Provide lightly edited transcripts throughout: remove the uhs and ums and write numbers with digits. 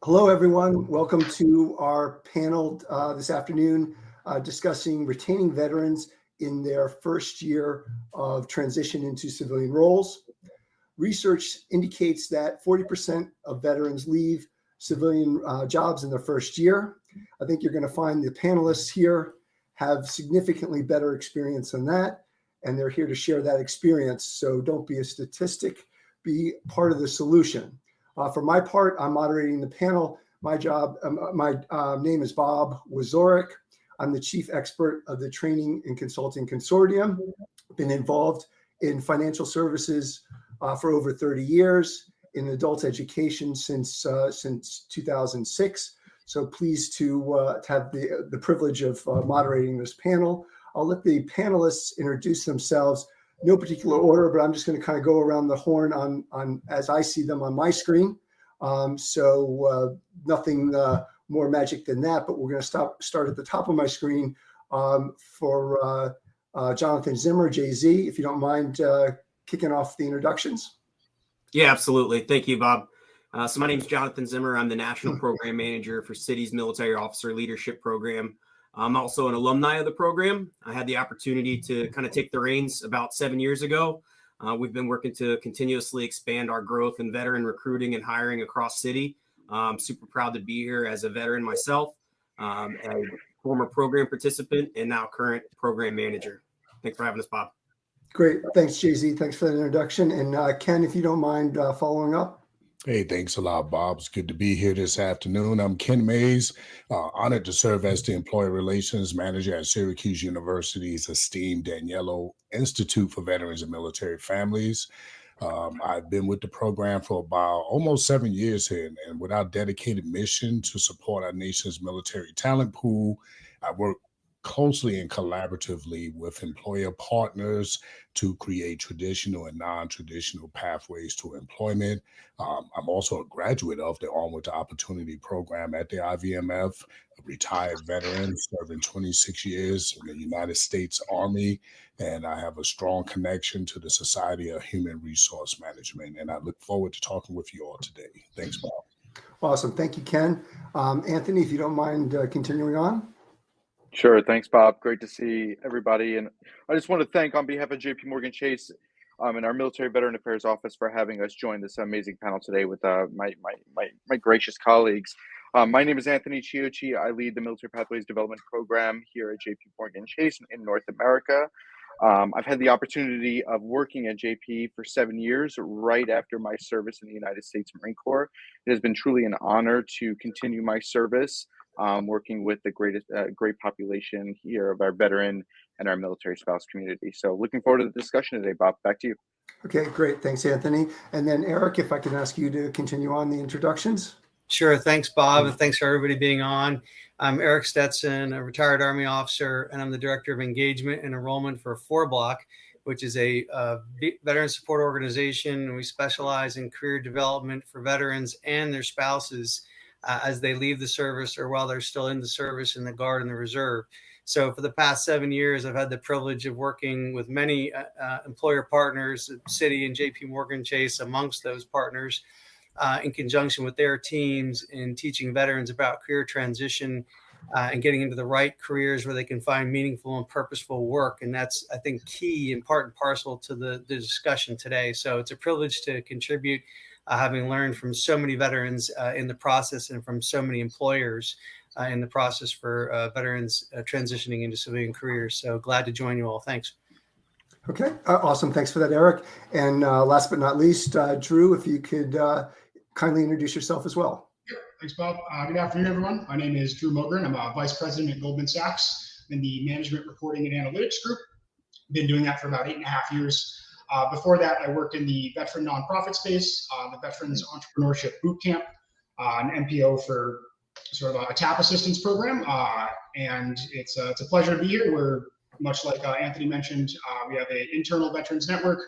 Hello, everyone. Welcome to our panel this afternoon discussing retaining veterans in their first year of transition into civilian roles. Research indicates that 40% of veterans leave civilian jobs in their first year. I think you're going to find the panelists here have significantly better experience than that, and they're here to share that experience. So don't be a statistic, be part of the solution. For my part, I'm moderating the panel. My name is Bob Wazorek. I'm the chief expert of the Training and Consulting Consortium. Been involved in financial services for over 30 years, in adult education since 2006. So pleased to have the privilege of moderating this panel. I'll let the panelists introduce themselves. No particular order, but I'm just going to kind of go around the horn on as I see them on my screen. Nothing more magic than that, but we're going to start at the top of my screen for Jonathan Zimmer, JZ, if you don't mind kicking off the introductions. Yeah, absolutely. Thank you, Bob. So my name is Jonathan Zimmer. I'm the National Program Manager for City's Military Officer Leadership Program. I'm also an alumni of the program. I had the opportunity to kind of take the reins about 7 years ago. We've been working to continuously expand our growth in veteran recruiting and hiring across City. I'm super proud to be here as a veteran myself, a former program participant, and now current program manager. Thanks for having us, Bob. Great. Thanks, JZ. Thanks for that introduction. And Ken, if you don't mind following up. Hey, thanks a lot, Bob. It's good to be here this afternoon. I'm Ken Mays, honored to serve as the Employee Relations Manager at Syracuse University's esteemed Daniello Institute for Veterans and Military Families. I've been with the program for about almost 7 years here, and with our dedicated mission to support our nation's military talent pool, I work closely and collaboratively with employer partners to create traditional and non-traditional pathways to employment. I'm also a graduate of the Onward to Opportunity program at the IVMF, a retired veteran serving 26 years in the United States Army, and I have a strong connection to the Society of Human Resource Management, and I look forward to talking with you all today. Thanks, Bob. Awesome. Thank you, Ken. Anthony, if you don't mind continuing on. Sure. Thanks, Bob. Great to see everybody. And I just want to thank, on behalf of JP Morgan Chase and our Military Veteran Affairs Office, for having us join this amazing panel today with my gracious colleagues. My name is Anthony Chiocci. I lead the Military Pathways Development Program here at JP Morgan Chase in North America. I've had the opportunity of working at JP for 7 years, right after my service in the United States Marine Corps. It has been truly an honor to continue my service, working with the great population here of our veteran and our military spouse community. So looking forward to the discussion today, Bob. Back to you. Okay, great. Thanks, Anthony. And then Eric, if I can ask you to continue on the introductions. Sure. Thanks, Bob. And thanks for everybody being on. I'm Eric Stetson, a retired Army officer, and I'm the Director of Engagement and Enrollment for 4Block, which is a veteran support organization. We specialize in career development for veterans and their spouses as they leave the service or while they're still in the service in the Guard and the Reserve. So for the past 7 years, I've had the privilege of working with many employer partners, Citi and JP Morgan Chase amongst those partners, in conjunction with their teams in teaching veterans about career transition and getting into the right careers where they can find meaningful and purposeful work. And that's, I think, key and part and parcel to the discussion today. So it's a privilege to contribute, having learned from so many veterans in the process and from so many employers in the process for veterans transitioning into civilian careers. So glad to join you all. Thanks. Okay, awesome. Thanks for that, Eric. And last but not least, Drew, if you could kindly introduce yourself as well. Thanks, Bob. Good afternoon, everyone. My name is Drew Mogren. I'm a vice president at Goldman Sachs in the Management Reporting and Analytics Group. Been doing that for about 8.5 years. Before that, I worked in the veteran nonprofit space, the Veterans Entrepreneurship Boot Camp, an MPO for sort of a TAP assistance program. And it's a pleasure to be here. We're much like Anthony mentioned, we have an internal veterans network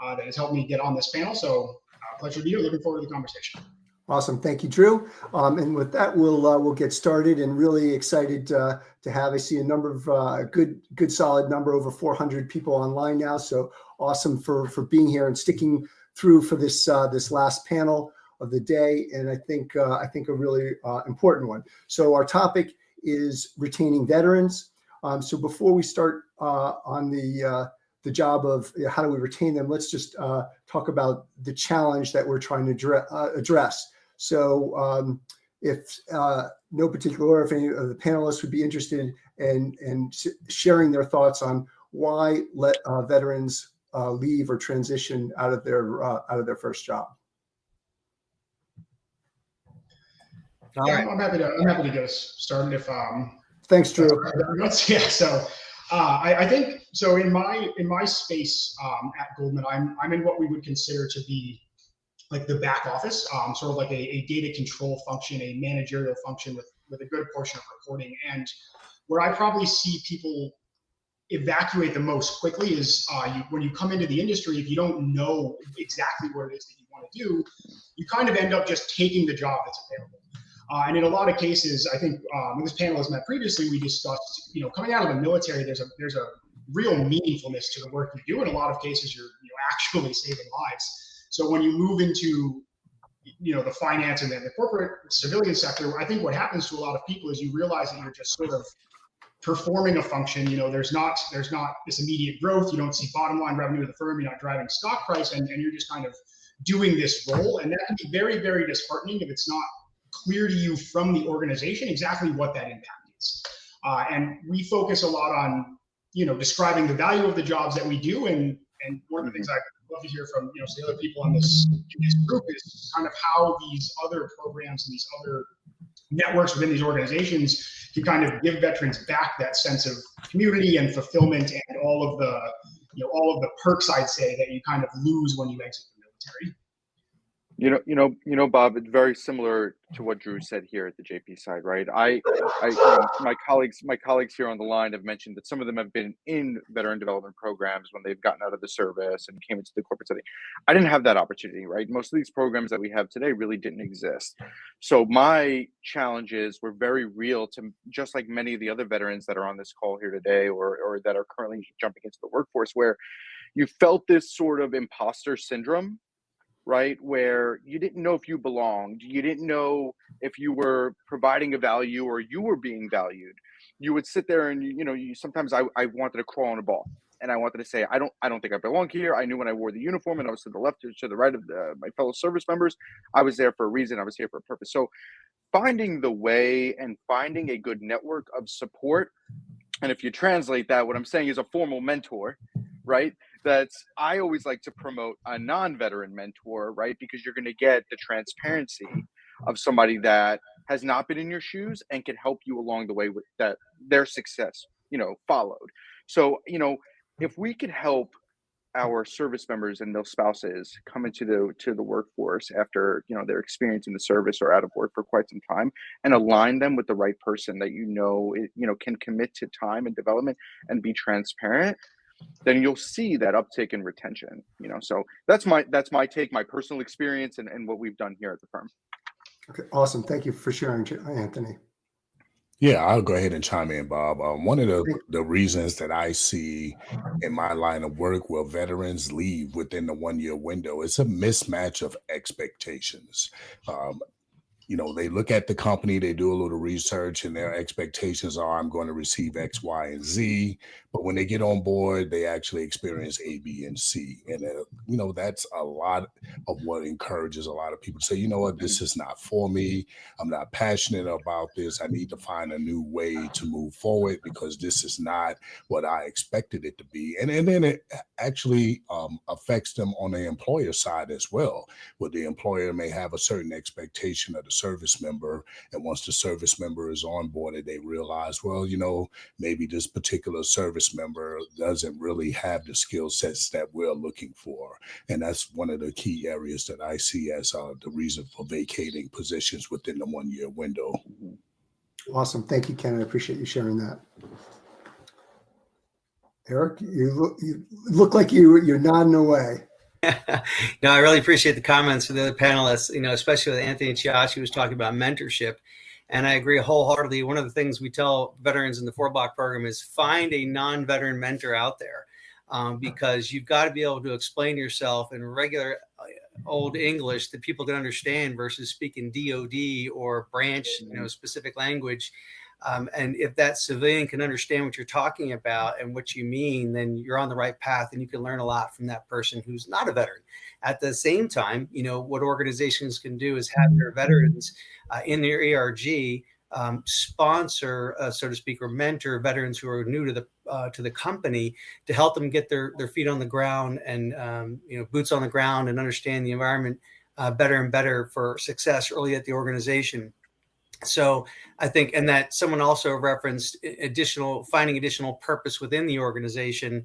that has helped me get on this panel. So pleasure to be here. Looking forward to the conversation. Awesome. Thank you, Drew. And with that, we'll get started, and really excited to have, I see a number of good solid number, over 400 people online now. So awesome for being here and sticking through for this last panel. of the day, and I think a really important one. So our topic is retaining veterans. So before we start on the job of how do we retain them, let's just talk about the challenge that we're trying to address. So if no particular order, if any of the panelists would be interested in sharing their thoughts on why let veterans leave or transition out of their first job. All right. I'm happy to get us started if Thanks, Drew. Yeah. So I think so in my space at Goldman, I'm in what we would consider to be like the back office, sort of like a data control function, a managerial function with a good portion of reporting. And where I probably see people evacuate the most quickly is when you come into the industry, if you don't know exactly what it is that you want to do, you kind of end up just taking the job that's available. And in a lot of cases, I think when this panel has met previously, we discussed, coming out of the military, there's a real meaningfulness to the work you do. In a lot of cases, you're actually saving lives. So when you move into the finance and then the corporate civilian sector, I think what happens to a lot of people is you realize that you're just sort of performing a function. There's not this immediate growth. You don't see bottom line revenue of the firm. You're not driving stock price, and you're just kind of doing this role. And that can be very, very disheartening if it's not clear to you from the organization exactly what that impact is. And we focus a lot on, describing the value of the jobs that we do. And one of the things I'd love to hear from, some of the other people in this group is kind of how these other programs and these other networks within these organizations can kind of give veterans back that sense of community and fulfillment and all of the perks, I'd say, that you kind of lose when you exit the military. Bob, it's very similar to what Drew said here at the JP side, right? My colleagues here on the line have mentioned that some of them have been in veteran development programs when they've gotten out of the service and came into the corporate setting. I didn't have that opportunity, right? Most of these programs that we have today really didn't exist. So my challenges were very real to just like many of the other veterans that are on this call here today or that are currently jumping into the workforce, where you felt this sort of imposter syndrome, right? Where you didn't know if you belonged, you didn't know if you were providing a value or you were being valued. You would sit there and sometimes I wanted to crawl on a ball and I wanted to say, I don't think I belong here. I knew when I wore the uniform and I was to the left or to the right of my fellow service members, I was there for a reason. I was here for a purpose. So finding the way and finding a good network of support. And if you translate that, what I'm saying is a formal mentor, right? I always like to promote a non-veteran mentor, right? Because you're going to get the transparency of somebody that has not been in your shoes and can help you along the way with that, their success, followed. So, if we could help our service members and their spouses come into the workforce after, their experience in the service or out of work for quite some time and align them with the right person that, can commit to time and development and be transparent, then you'll see that uptick in retention, so that's my take, my personal experience and what we've done here at the firm. Okay, awesome. Thank you for sharing, Anthony. Yeah, I'll go ahead and chime in, Bob. One of the reasons that I see in my line of work where veterans leave within the 1 year window, it's a mismatch of expectations. They look at the company, they do a little research, and their expectations are, I'm going to receive X, Y, and Z. But when they get on board, they actually experience A, B, and C. And, that's a lot of what encourages a lot of people to say, you know what, this is not for me. I'm not passionate about this. I need to find a new way to move forward because this is not what I expected it to be. And then it actually affects them on the employer side as well, where the employer may have a certain expectation of the service member. And once the service member is onboarded, they realize, well, maybe this particular service member doesn't really have the skill sets that we're looking for. And that's one of the key areas that I see as the reason for vacating positions within the 1 year window. Awesome. Thank you, Ken. I appreciate you sharing that. Eric, you look like you're nodding away. No, I really appreciate the comments of the other panelists, especially with Anthony Chiachi, who was talking about mentorship. And I agree wholeheartedly. One of the things we tell veterans in the 4-block program is find a non-veteran mentor out there, because you've got to be able to explain yourself in regular old English that people can understand versus speaking DOD or branch, specific language. And if that civilian can understand what you're talking about and what you mean, then you're on the right path and you can learn a lot from that person who's not a veteran. At the same time, what organizations can do is have their veterans in their ERG sponsor, so to speak, or mentor veterans who are new to the company to help them get their feet on the ground and boots on the ground and understand the environment better and better for success early at the organization. So I think, and that someone also referenced finding additional purpose within the organization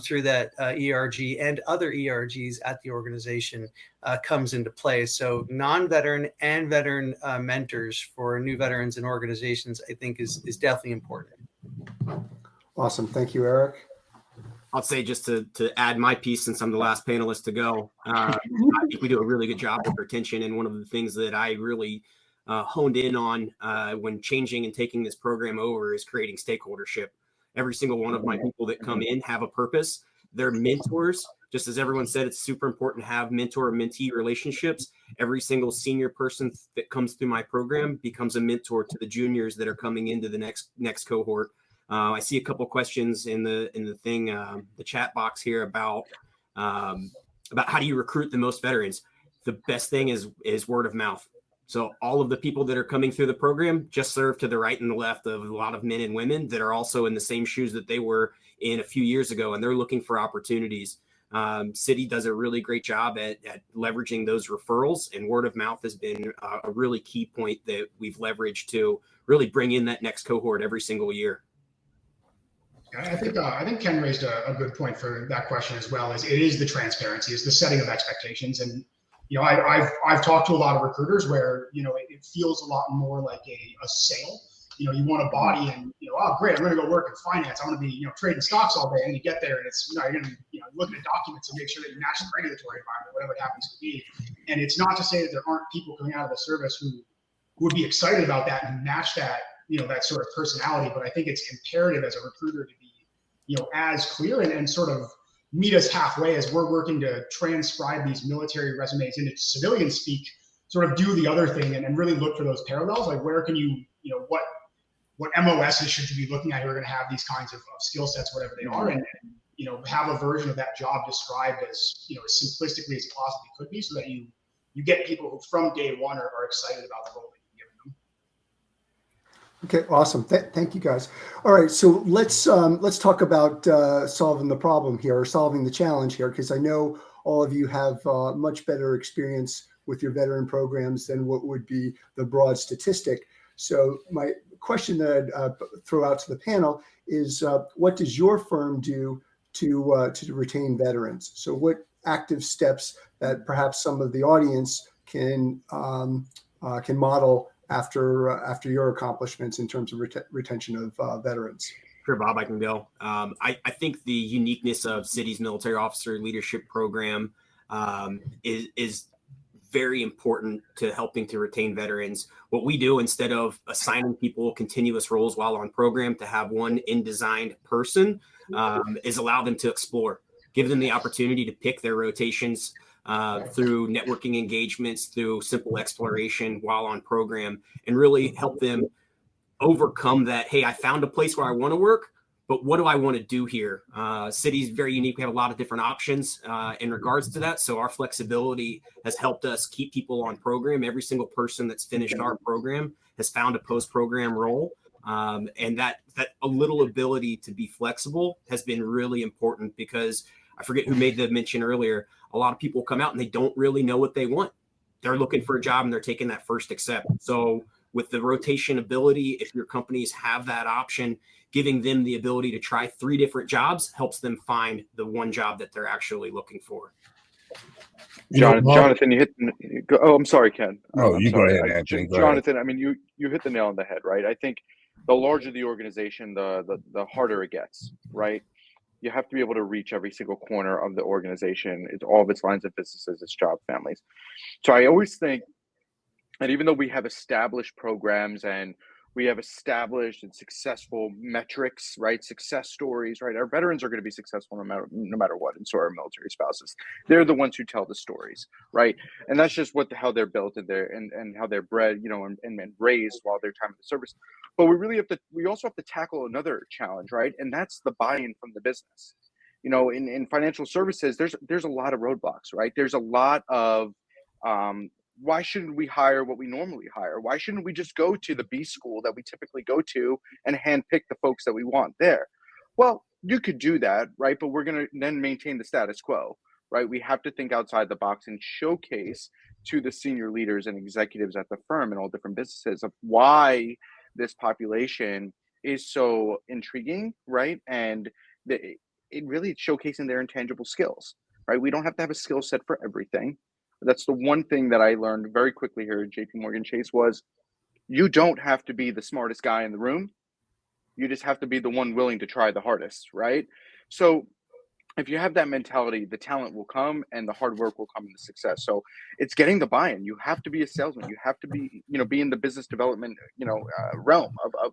through that ERG and other ERGs at the organization comes into play. So non-veteran and veteran mentors for new veterans and organizations, I think is definitely important. Awesome. Thank you, Eric. I'll say, just to add my piece, since I'm the last panelist to go, I think we do a really good job with retention. And one of the things that I really honed in on when changing and taking this program over is creating stakeholdership. Every single one of my people that come in have a purpose. They're mentors. Just as everyone said, it's super important to have mentor-mentee relationships. Every single senior person that comes through my program becomes a mentor to the juniors that are coming into the next cohort. I see a couple questions in the chat box here about how do you recruit the most veterans. The best thing is word of mouth. So all of the people that are coming through the program just serve to the right and the left of a lot of men and women that are also in the same shoes that they were in a few years ago, and they're looking for opportunities. City does a really great job at leveraging those referrals, and word of mouth has been a really key point that we've leveraged to really bring in that next cohort every single year. I think Ken raised a good point for that question as well. It is the transparency, is the setting of expectations. And I've talked to a lot of recruiters where it feels a lot more like a sale. You want a body, and oh great, I'm going to go work in finance. I'm going to be trading stocks all day, and you get there, and it's you're going to looking at documents and make sure that you match the regulatory environment, whatever it happens to be. And it's not to say that there aren't people coming out of the service who would be excited about that and match that that sort of personality. But I think it's imperative as a recruiter to be as clear and sort of meet us halfway as we're working to transcribe these military resumes into civilian speak, sort of do the other thing and really look for those parallels. Like where can what MOSs should you be looking at who are going to have these kinds of skill sets, whatever they are, and have a version of that job described as as simplistically as it possibly could be, so that you get people who from day one are excited about the role that you've given them. Okay, awesome. Thank you, guys. All right, so let's talk about solving the problem here, or solving the challenge here, because I know all of you have much better experience with your veteran programs than what would be the broad statistic. So my question that I'd throw out to the panel is, what does your firm do to retain veterans? So what active steps that perhaps some of the audience can model after your accomplishments in terms of retention of veterans? Sure, Bob, I can go. I think the uniqueness of City's military officer leadership program is very important to helping to retain veterans. What we do, instead of assigning people continuous roles while on program, to have one in-designed person, is allow them to explore, give them the opportunity to pick their rotations through networking engagements, through simple exploration while on program, and really help them overcome that, hey, I found a place where I want to work, but what do I want to do here? City's very unique. We have a lot of different options in regards to that. So our flexibility has helped us keep people on program. Every single person that's finished our program has found a post-program role. And that a little ability to be flexible has been really important, because I forget who made the mention earlier. A lot of people come out and they don't really know what they want. They're looking for a job and they're taking that first accept. So with the rotation ability, if your companies have that option, giving them the ability to try 3 different jobs helps them find the one job that they're actually looking for. Jonathan, you hit. Oh, I'm sorry, Ken. No, you sorry. go ahead, Anthony. Jonathan, I mean, you hit the nail on the head, right? I think the larger the organization, the harder it gets, right? You have to be able to reach every single corner of the organization. It's all of its lines of businesses, its job families. So I always think, and even though we have established programs and We have established and successful metrics, right? Success stories, right? Our veterans are going to be successful no matter what, and so are our military spouses. They're the ones who tell the stories, right? And that's just how they're built and how they're bred, and raised while their time in the service. But we also have to tackle another challenge, right? And that's the buy-in from the business. In financial services, there's a lot of roadblocks, right? There's a lot of why shouldn't we hire what we normally hire? Why shouldn't we just go to the B school that we typically go to and handpick the folks that we want there? Well, you could do that, right? But we're going to then maintain the status quo, right? We have to think outside the box and showcase to the senior leaders and executives at the firm and all different businesses of why this population is so intriguing, right? And it really showcasing their intangible skills, right? We don't have to have a skill set for everything. That's the one thing that I learned very quickly here at JP Morgan Chase was you don't have to be the smartest guy in the room. You just have to be the one willing to try the hardest, right? So if you have that mentality, the talent will come and the hard work will come in the success. So it's getting the buy-in. You have to be a salesman. You have to be, be in the business development, realm of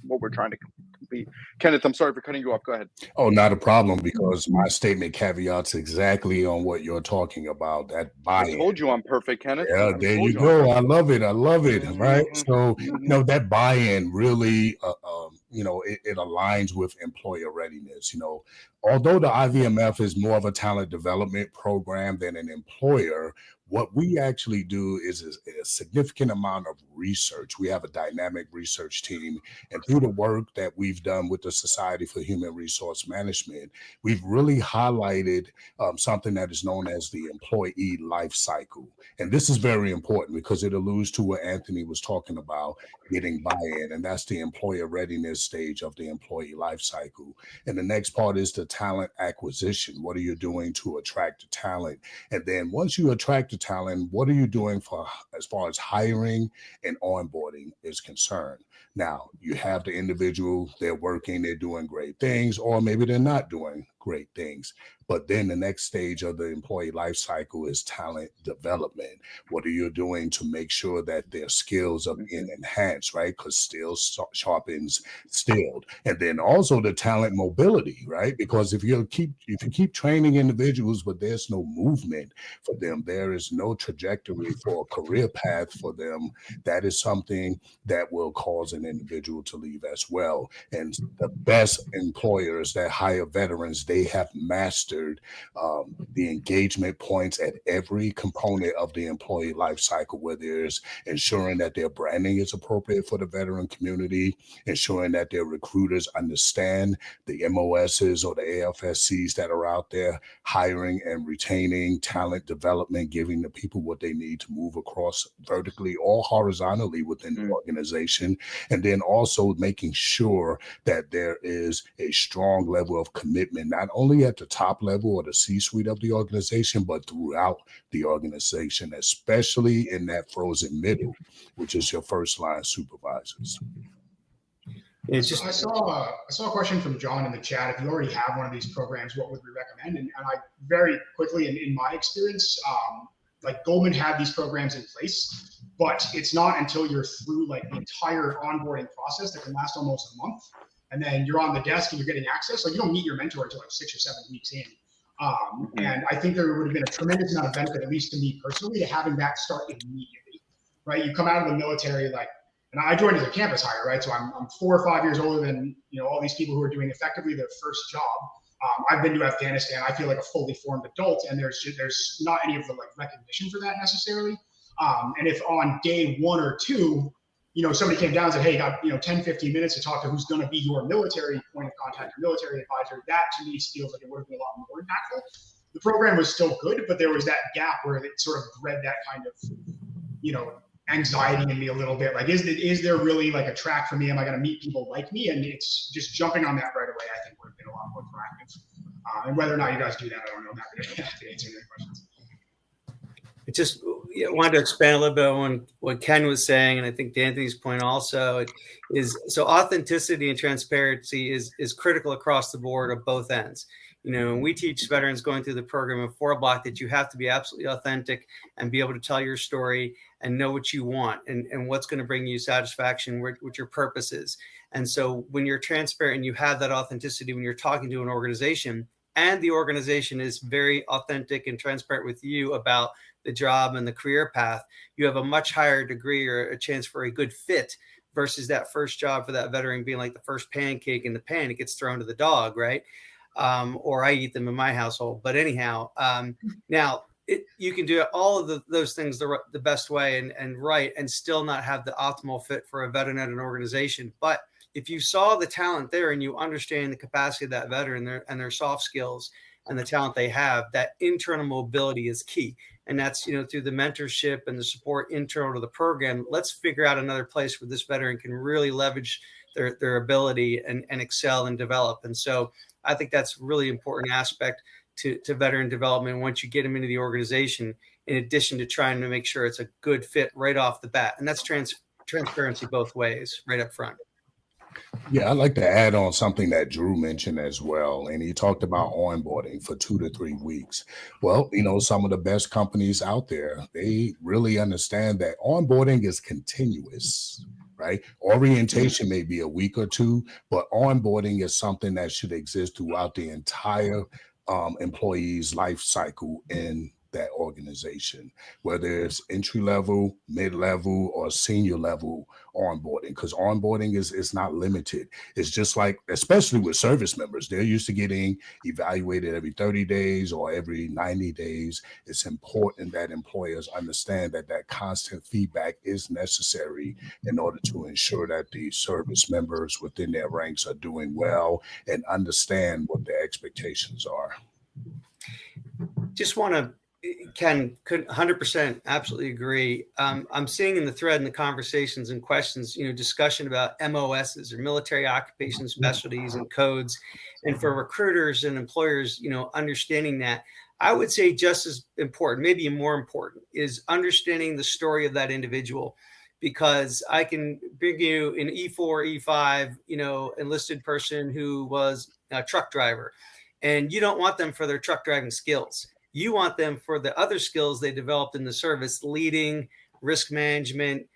what we're trying to complete. Kenneth, I'm sorry for cutting you off. Go ahead. Oh, not a problem, because my statement caveats exactly on what you're talking about. That buy-in. I told you I'm perfect, Kenneth. Yeah, there you go. I love it. Right. So, that buy-in really, it aligns with employer readiness. Although the IVMF is more of a talent development program than an employer, what we actually do is a significant amount of research. We have a dynamic research team, and through the work that we've done with the Society for Human Resource Management, we've really highlighted something that is known as the employee life cycle. And this is very important because it alludes to what Anthony was talking about, getting buy-in, and that's the employer readiness stage of the employee life cycle. And the next part is the talent acquisition. What are you doing to attract the talent? And then once you attract the talent, what are you doing as far as hiring and onboarding is concerned? Now, you have the individual, they're working, they're doing great things, or maybe they're not doing great things. But then the next stage of the employee life cycle is talent development. What are you doing to make sure that their skills are being enhanced, right? Because steel sharpens steel. And then also the talent mobility, right? Because if you keep training individuals, but there's no movement for them, there is no trajectory for a career path for them, that is something that will cause an individual to leave as well. And the best employers that hire veterans, they have mastered the engagement points at every component of the employee life cycle, where there's ensuring that their branding is appropriate for the veteran community, ensuring that their recruiters understand the MOSs or the AFSCs that are out there, hiring and retaining, talent development, giving the people what they need to move across vertically or horizontally within the organization, and then also making sure that there is a strong level of commitment, not only at the top level or the C-suite of the organization, but throughout the organization, especially in that frozen middle, which is your first line supervisors. I saw a question from John in the chat. If you already have one of these programs, what would we recommend? And I very quickly, in my experience, like Goldman had these programs in place, but it's not until you're through like the entire onboarding process that can last almost a month. And then you're on the desk and you're getting access. Like you don't meet your mentor until like 6 or 7 weeks in. And I think there would have been a tremendous amount of benefit, at least to me personally, to having that start immediately, right? You come out of the military, and I joined as a campus hire, right? So I'm 4 or 5 years older than, all these people who are doing effectively their first job. I've been to Afghanistan. I feel like a fully formed adult, and there's not any of the recognition for that necessarily. And if on day 1 or 2, somebody came down and said, hey, you got, 10, 15 minutes to talk to who's going to be your military point of contact, your military advisor, that to me feels like it would have been a lot more impactful. The program was still good, but there was that gap where it sort of bred that kind of, anxiety in me a little bit. Like, is there really like a track for me? Am I going to meet people like me? And it's just jumping on that right away, I think would have been a lot more proactive. And whether or not you guys do that, I don't know. I'm happy to answer any questions. I just wanted to expand a little bit on what Ken was saying, and I think to Anthony's point also is so authenticity and transparency is critical across the board of both ends. And we teach veterans going through the program of 4-block that you have to be absolutely authentic and be able to tell your story and know what you want and what's going to bring you satisfaction, what your purpose is. And so when you're transparent and you have that authenticity when you're talking to an organization, and the organization is very authentic and transparent with you about the job and the career path, you have a much higher degree or a chance for a good fit versus that first job for that veteran being like the first pancake in the pan. It gets thrown to the dog, right? Or I eat them in my household. But anyhow, now you can do all of those things the best way and right, and still not have the optimal fit for a veteran at an organization. But if you saw the talent there and you understand the capacity of that veteran and their soft skills and the talent they have, that internal mobility is key. And that's, through the mentorship and the support internal to the program, let's figure out another place where this veteran can really leverage their ability and excel and develop. And so I think that's a really important aspect to veteran development once you get them into the organization, in addition to trying to make sure it's a good fit right off the bat. And that's transparency both ways, right up front. Yeah, I'd like to add on something that Drew mentioned as well. And he talked about onboarding for 2 to 3 weeks. Well, some of the best companies out there, they really understand that onboarding is continuous, right? Orientation may be a week or two, but onboarding is something that should exist throughout the entire employee's life cycle in that organization, whether it's entry level, mid level, or senior level onboarding, because onboarding is not limited. It's just like, especially with service members, they're used to getting evaluated every 30 days or every 90 days. It's important that employers understand that constant feedback is necessary in order to ensure that the service members within their ranks are doing well and understand what their expectations are. Just want to, Ken, could 100% absolutely agree. I'm seeing in the thread and the conversations and questions, discussion about MOSs or military occupation specialties and codes. And for recruiters and employers, understanding that, I would say just as important, maybe more important, is understanding the story of that individual. Because I can bring you an E4, E5, enlisted person who was a truck driver, and you don't want them for their truck driving skills. You want them for the other skills they developed in the service: leading, risk management,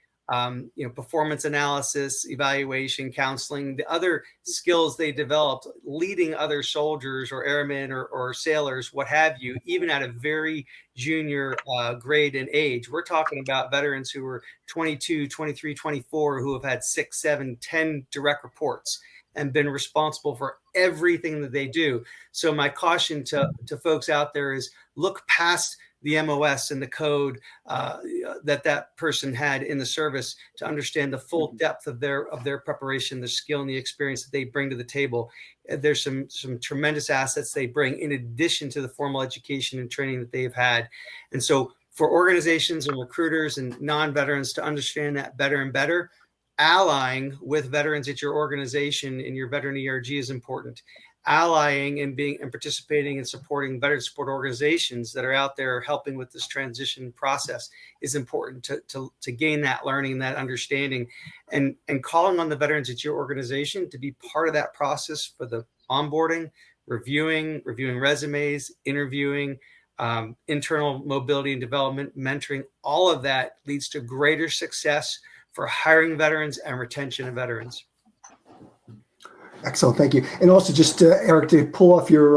performance analysis, evaluation, counseling, the other skills they developed, leading other soldiers or airmen or sailors, what have you, even at a very junior grade and age. We're talking about veterans who are 22, 23, 24, who have had 6, 7, 10 direct reports and been responsible for everything that they do. So my caution to folks out there is look past the MOS and the code that person had in the service to understand the full depth of their preparation, the skill and the experience that they bring to the table. There's some tremendous assets they bring in addition to the formal education and training that they've had. And so for organizations and recruiters and non-veterans to understand that better and better, allying with veterans at your organization in your veteran ERG is important. Allying and participating and supporting veteran support organizations that are out there helping with this transition process is important to gain that learning, that understanding, and calling on the veterans at your organization to be part of that process for the onboarding, reviewing resumes, interviewing, internal mobility and development, mentoring. All of that leads to greater success for hiring veterans and retention of veterans. Excellent, thank you. And also, just Eric, to pull off your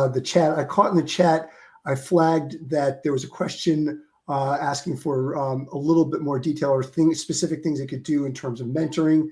the chat, I caught in the chat, I flagged that there was a question asking for a little bit more detail or specific things it could do in terms of mentoring,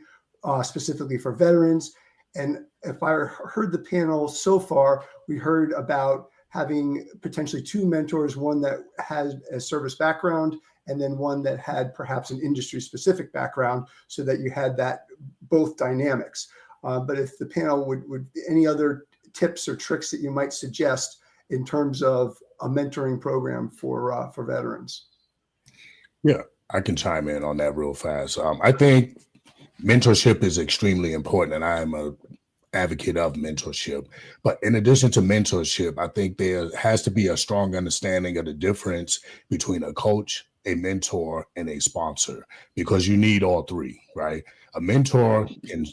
specifically for veterans. And if I heard the panel so far, we heard about having potentially 2 mentors, one that has a service background and then one that had perhaps an industry-specific background, so that you had that both dynamics. But if the panel would any other tips or tricks that you might suggest in terms of a mentoring program for veterans? Yeah, I can chime in on that real fast. I think mentorship is extremely important, and I am a advocate of mentorship. But in addition to mentorship, I think there has to be a strong understanding of the difference between a coach, a mentor, and a sponsor, because you need all three, right? A mentor can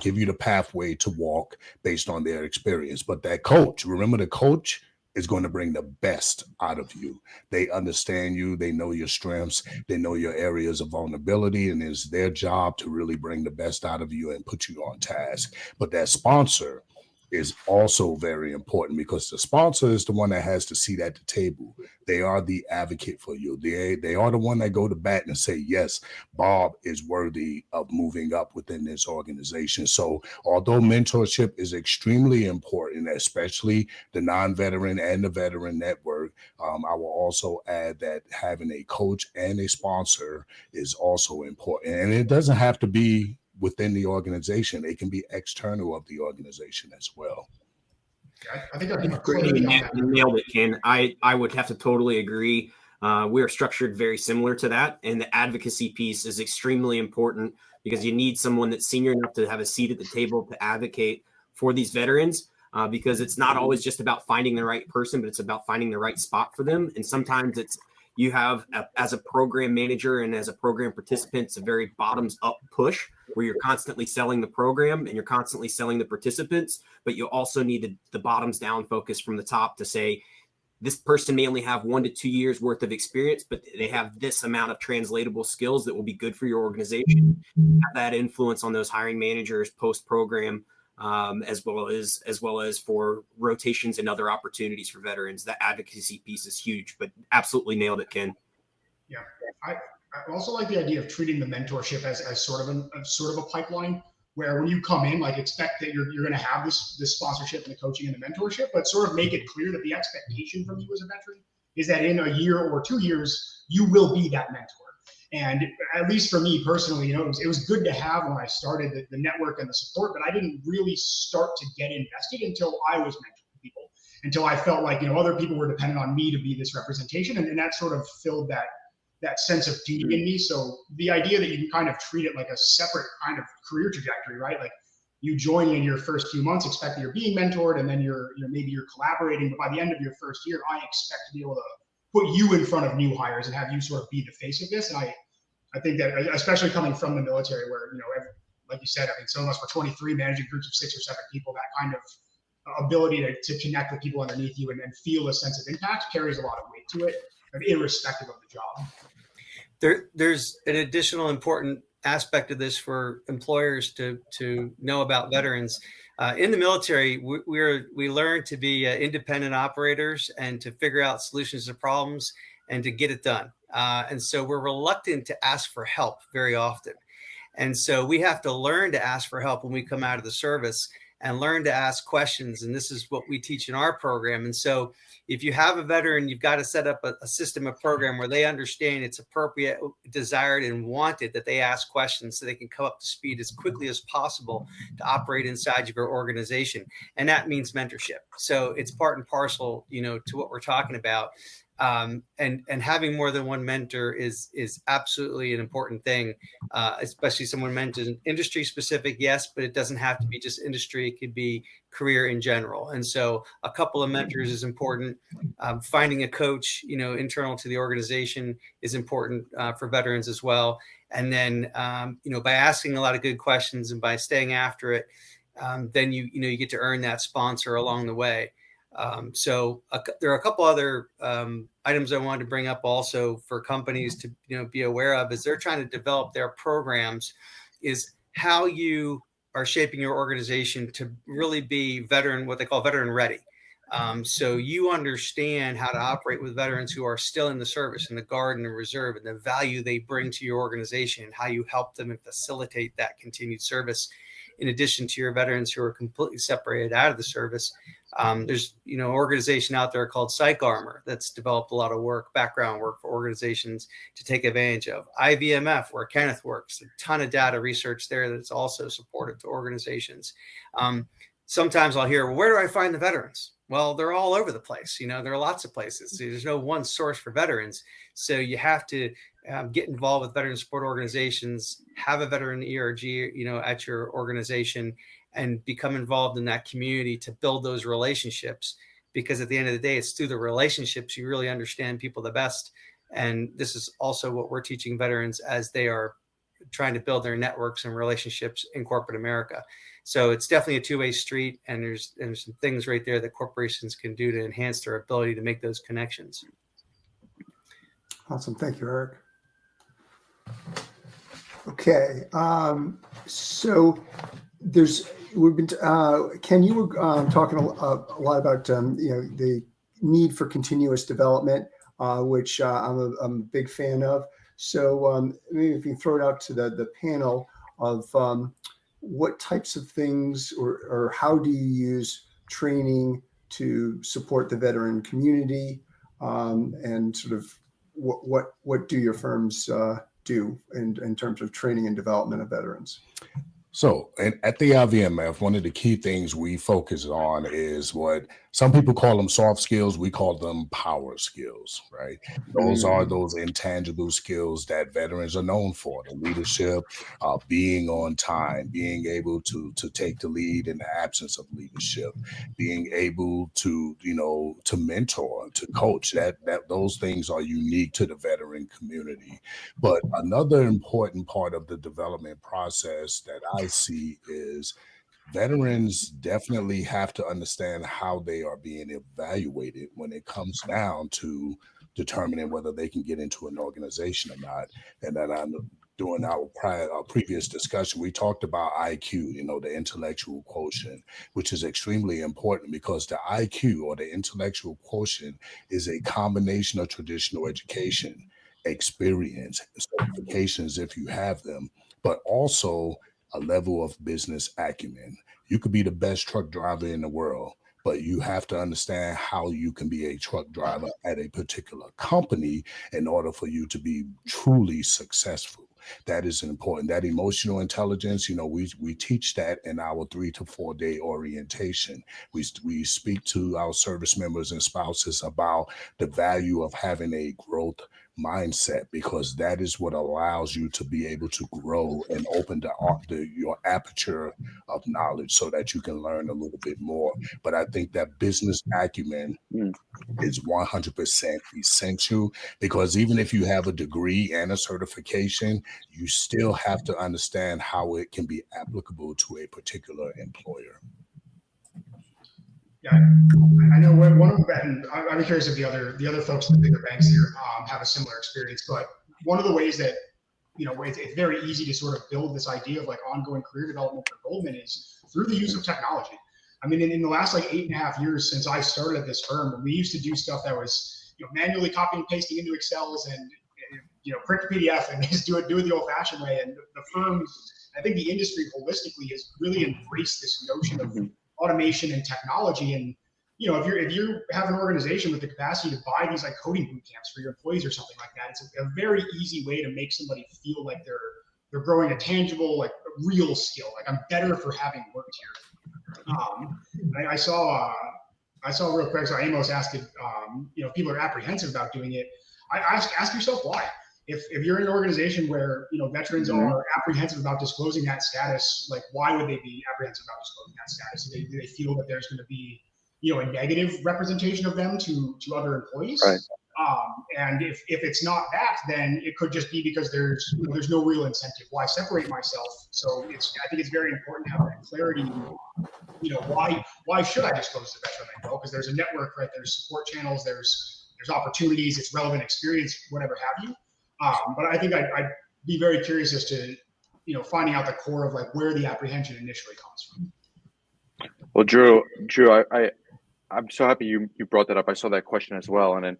give you the pathway to walk based on their experience. But that coach, remember, the coach is going to bring the best out of you. They understand you. They know your strengths. They know your areas of vulnerability, and it's their job to really bring the best out of you and put you on task. But that sponsor is also very important, because the sponsor is the one that has the seat at the table. They are the advocate for you. They are the one that go to bat and say, yes, Bob is worthy of moving up within this organization. So although mentorship is extremely important, especially the non-veteran and the veteran network, I will also add that having a coach and a sponsor is also important. And it doesn't have to be within the organization. It can be external of the organization as well. I think I You nailed it, Ken. I would have to totally agree. We are structured very similar to that. And the advocacy piece is extremely important, because you need someone that's senior enough to have a seat at the table to advocate for these veterans, because it's not always just about finding the right person, but it's about finding the right spot for them. And sometimes you have, as a program manager and as a program participant, it's a very bottoms up push, where you're constantly selling the program and you're constantly selling the participants, but you also need the bottoms down focus from the top to say, this person may only have 1 to 2 years worth of experience, but they have this amount of translatable skills that will be good for your organization. Have that influence on those hiring managers post program, as well as for rotations and other opportunities for veterans. That advocacy piece is huge, but absolutely nailed it, Ken. Yeah, I also like the idea of treating the mentorship as sort of a pipeline, where when you come in, like, expect that you're going to have this sponsorship and the coaching and the mentorship, but sort of make it clear that the expectation from you as a veteran is that in a year or 2 years, you will be that mentor. And at least for me personally, it was good to have when I started the network and the support, but I didn't really start to get invested until I was mentoring people, until I felt like, other people were dependent on me to be this representation. And that sort of filled that sense of duty in me. So the idea that you can kind of treat it like a separate kind of career trajectory, right? Like, you join in your first few months, expect that you're being mentored, and then maybe you're collaborating. But by the end of your first year, I expect to be able to put you in front of new hires and have you sort of be the face of this. And I think that, especially coming from the military, where, like you said, I mean, some of us were 23, managing groups of 6 or 7 people. That kind of ability to connect with people underneath you and feel a sense of impact carries a lot of weight to it, irrespective of the job. There's an additional important aspect of this for employers to know about veterans. In the military, we learn to be independent operators and to figure out solutions to problems and to get it done. And so we're reluctant to ask for help very often. And so we have to learn to ask for help when we come out of the service, and learn to ask questions. And this is what we teach in our program. And so if you have a veteran, you've got to set up a system, a program where they understand it's appropriate, desired, and wanted that they ask questions so they can come up to speed as quickly as possible to operate inside of your organization. And that means mentorship. So it's part and parcel, to what we're talking about. And having more than one mentor is absolutely an important thing, especially someone mentioned industry specific, yes, but it doesn't have to be just industry. It could be career in general. And so a couple of mentors is important. Finding a coach, internal to the organization is important for veterans as well. And then, by asking a lot of good questions and by staying after it, then you get to earn that sponsor along the way. So there are a couple other items I wanted to bring up also for companies to be aware of as they're trying to develop their programs, is how you are shaping your organization to really be what they call veteran ready. So you understand how to operate with veterans who are still in the service, in the Guard and the Reserve, and the value they bring to your organization, and how you help them and facilitate that continued service. In addition to your veterans who are completely separated out of the service, there's an organization out there called Psych Armor that's developed a lot of background work for organizations to take advantage of. IVMF, where Kenneth works, a ton of data research there that's also supportive to organizations. Sometimes I'll hear, well, where do I find the veterans? Well, they're all over the place. There are lots of places. There's no one source for veterans. So you have to get involved with veteran support organizations, have a veteran ERG, at your organization, and become involved in that community to build those relationships. Because at the end of the day, it's through the relationships you really understand people the best. And this is also what we're teaching veterans as they are trying to build their networks and relationships in corporate America. So it's definitely a two-way street, and there's some things right there that corporations can do to enhance their ability to make those connections. Awesome. Thank you, Eric. Okay. So we've been, Ken, you were talking a lot about, the need for continuous development, which I'm a big fan of. So maybe if you throw it out to the panel of what types of things or how do you use training to support the veteran community, and sort of what do your firms do in terms of training and development of veterans? So at the IVMF, one of the key things we focus on is what some people call them soft skills. We call them power skills, right? Those are those intangible skills that veterans are known for: the leadership, being on time, being able to take the lead in the absence of leadership, being able to, to mentor, to coach. That those things are unique to the veteran community. But another important part of the development process that I see is veterans definitely have to understand how they are being evaluated when it comes down to determining whether they can get into an organization or not. And then during our previous discussion, we talked about IQ, the intellectual quotient, which is extremely important because the IQ, or the intellectual quotient, is a combination of traditional education, experience, certifications if you have them, but also a level of business acumen. You could be the best truck driver in the world, but you have to understand how you can be a truck driver at a particular company in order for you to be truly successful. That is important. That emotional intelligence, we teach that in our 3 to 4 day orientation. We speak to our service members and spouses about the value of having a growth mindset, because that is what allows you to be able to grow and open your aperture of knowledge so that you can learn a little bit more. But I think that business acumen is 100% essential, because even if you have a degree and a certification, you still have to understand how it can be applicable to a particular employer. Yeah, I know one of them, and I'm curious if the other folks in the bigger banks here have a similar experience. But one of the ways that it's very easy to sort of build this idea of like ongoing career development for Goldman is through the use of technology. I mean, in the last like 8.5 years since I started at this firm, we used to do stuff that was manually copying and pasting into Excels and print the PDF and just do it the old-fashioned way. And the firms, I think the industry holistically has really embraced this notion of automation and technology. And if you have an organization with the capacity to buy these like coding boot camps for your employees or something like that, it's a very easy way to make somebody feel like they're growing a tangible, like a real skill. Like, I'm better for having worked here. I saw real quick. So Amos asked if people are apprehensive about doing it. I ask yourself why. If you're in an organization where veterans are apprehensive about disclosing that status, like, why would they be apprehensive about disclosing that status? Do they feel that there's going to be a negative representation of them to other employees? Right. And if it's not that, then it could just be because there's no real incentive. Why separate myself? So I think it's very important to have that clarity. Why should I disclose the veteran I know? Because there's a network, right? There's support channels, there's opportunities, it's relevant experience, whatever have you. But I think I'd be very curious as to finding out the core of like where the apprehension initially comes from. Well, Drew, I'm so happy you brought that up. I saw that question as well. And then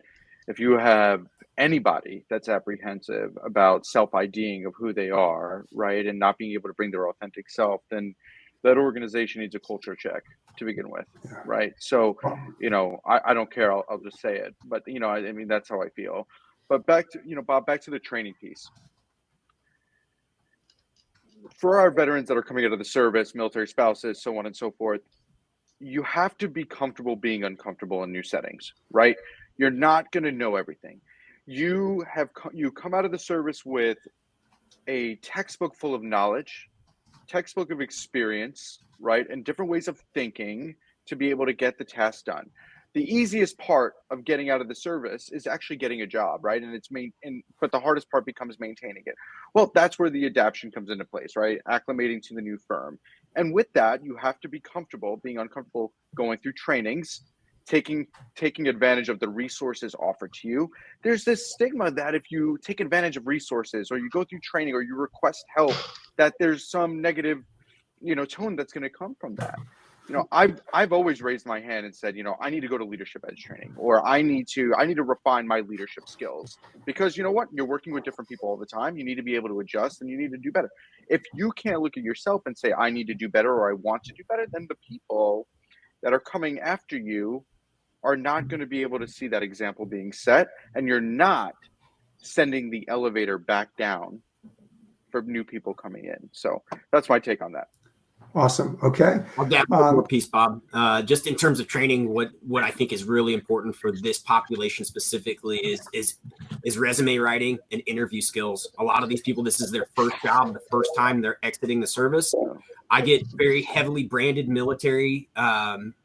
if you have anybody that's apprehensive about self-IDing of who they are, right, and not being able to bring their authentic self, then that organization needs a culture check to begin with, right? So, I don't care. I'll just say it. But, I mean, that's how I feel. But back to, Bob, back to the training piece. For our veterans that are coming out of the service, military spouses, so on and so forth, you have to be comfortable being uncomfortable in new settings, right? You're not going to know everything. You come out of the service with a textbook full of knowledge, textbook of experience, right? And different ways of thinking to be able to get the task done. the easiest part of getting out of the service is actually getting a job, right? And but the hardest part becomes maintaining it. Well, that's where the adaptation comes into place, right? Acclimating to the new firm. And with that, you have to be comfortable being uncomfortable going through trainings, taking advantage of the resources offered to you. There's this stigma that if you take advantage of resources or you go through training or you request help, that there's some negative, tone that's going to come from that. I've always raised my hand and said, I need to go to leadership edge training, or I need to refine my leadership skills, because you know what? You're working with different people all the time. You need to be able to adjust and you need to do better. If you can't look at yourself and say, I need to do better, or I want to do better, then the people that are coming after you are not going to be able to see that example being set, and you're not sending the elevator back down for new people coming in. So that's my take on that. Awesome. Okay. I'll get one more piece, Bob. Just in terms of training, what I think is really important for this population specifically is resume writing and interview skills. A lot of these people, this is their first job, the first time they're exiting the service. I get very heavily branded military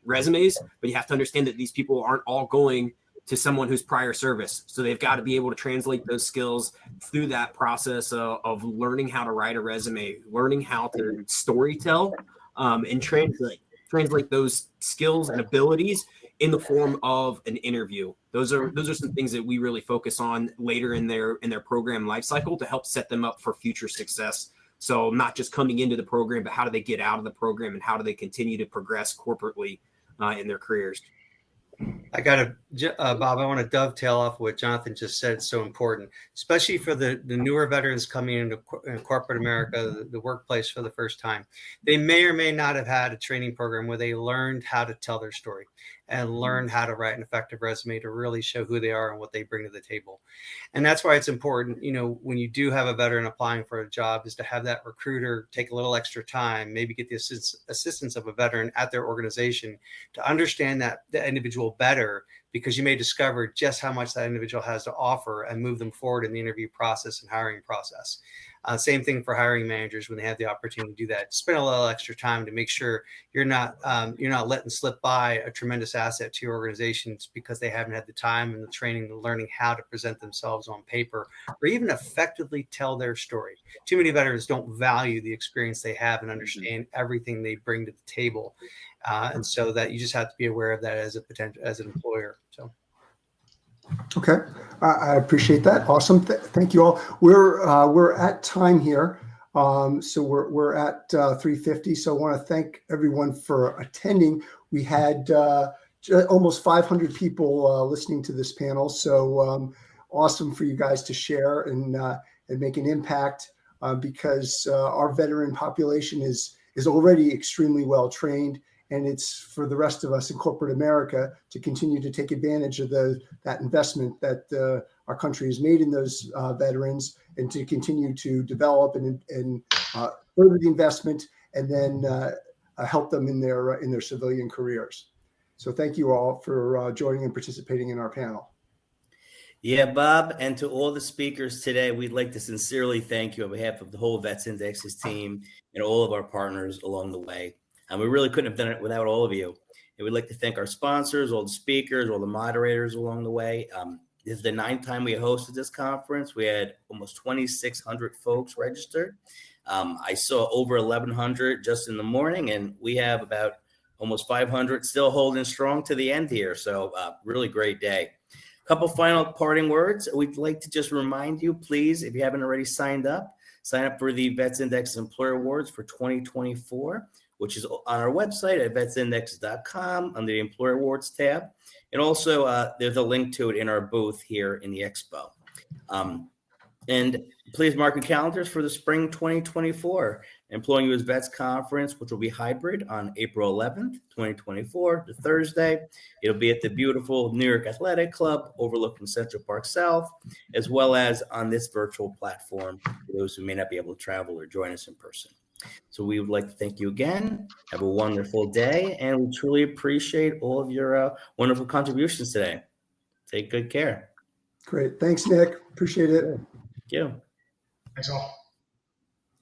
resumes, but you have to understand that these people aren't all going to someone who's prior service. So they've got to be able to translate those skills through that process of learning how to write a resume, learning how to story tell, and translate those skills and abilities in the form of an interview. Those are some things that we really focus on later in their program life cycle to help set them up for future success. So not just coming into the program, but how do they get out of the program and how do they continue to progress corporately in their careers? Bob, I want to dovetail off what Jonathan just said. It's so important, especially for the newer veterans coming into corporate America, the workplace for the first time. They may or may not have had a training program where they learned how to tell their story and learn how to write an effective resume to really show who they are and what they bring to the table. And that's why it's important, when you do have a veteran applying for a job, is to have that recruiter take a little extra time, maybe get the assistance of a veteran at their organization to understand the individual better, because you may discover just how much that individual has to offer and move them forward in the interview process and hiring process. Same thing for hiring managers when they have the opportunity to do that. Spend a little extra time to make sure you're not letting slip by a tremendous asset to your organizations because they haven't had the time and the training and learning how to present themselves on paper or even effectively tell their story. Too many veterans don't value the experience they have and understand everything they bring to the table, and so that you just have to be aware of that as an employer. So. Okay, I appreciate that. Awesome. Thank you all. We're at time here, so we're at 3:50. So I want to thank everyone for attending. We had almost 500 people listening to this panel. So awesome for you guys to share and make an impact because our veteran population is already extremely well trained. And it's for the rest of us in corporate America to continue to take advantage of that investment that our country has made in those veterans, and to continue to develop and further the investment, and then help them in their civilian careers. So thank you all for joining and participating in our panel. Yeah, Bob, and to all the speakers today, we'd like to sincerely thank you on behalf of the whole Vets Indexes team and all of our partners along the way. And we really couldn't have done it without all of you. And we'd like to thank our sponsors, all the speakers, all the moderators along the way. This is the 9th time we hosted this conference. We had almost 2,600 folks registered. I saw over 1,100 just in the morning, and we have about almost 500 still holding strong to the end here. So really great day. A couple final parting words. We'd like to just remind you, please, if you haven't already signed up for the Vets Index Employer Awards for 2024. Which is on our website at vetsindex.com under the Employer Awards tab. And also there's a link to it in our booth here in the expo. And please mark your calendars for the spring 2024 Employing You as Vets Conference, which will be hybrid on April 11th, 2024, the Thursday. It'll be at the beautiful New York Athletic Club overlooking Central Park South, as well as on this virtual platform for those who may not be able to travel or join us in person. So we would like to thank you again. Have a wonderful day, and we truly appreciate all of your wonderful contributions today. Take good care. Great. Thanks, Nick. Appreciate it. Thank you. Thanks all.